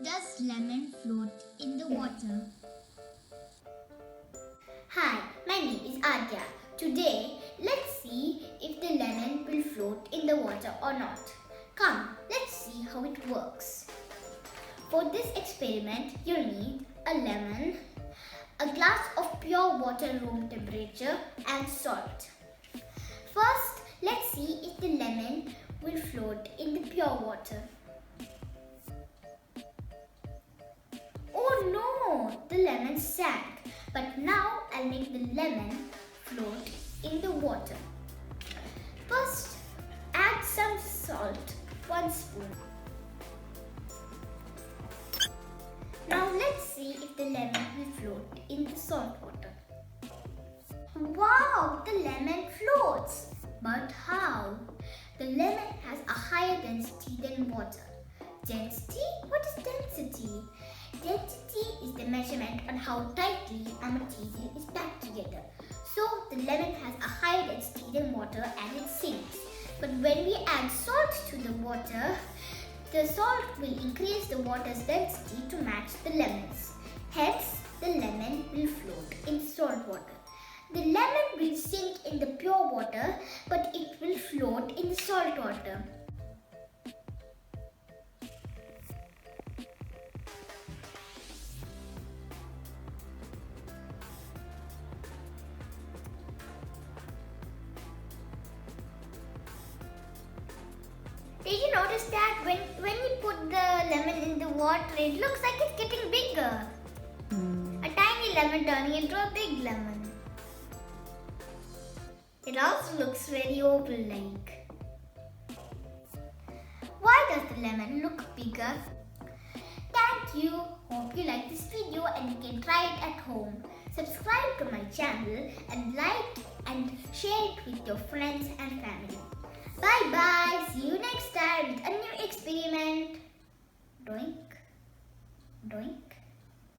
Does lemon float in the water? Hi, my name is Adya. Today, let's see if the lemon will float in the water or not. Come, let's see how it works. For this experiment, you'll need a lemon, a glass of pure water room temperature and salt. First, let's see if the lemon will float in the pure water. Oh no, the lemon sank. But now I'll make the lemon float in the water. First, add some salt, 1 spoon. Now let's see if the lemon will float in the salt water. Wow, the lemon floats. But how? The lemon has a higher density than water. Density? What is density? Density is the measurement on how tightly a material is packed together. So the lemon has a higher density than water and it sinks. But when we add salt to the water, the salt will increase the water's density to match the lemon's. Hence, the lemon will float in salt water. The lemon will sink in the pure water, but it will float in the salt water. Did you notice that when you put the lemon in the water, it looks like it's getting bigger? A tiny lemon turning into a big lemon. It also looks very oval-like. Why does the lemon look bigger? Thank you. Hope you like this video and you can try it at home. Subscribe to my channel and like and share it with your friends and family. Bye bye. See you next time with a new experiment. Doink. Doink.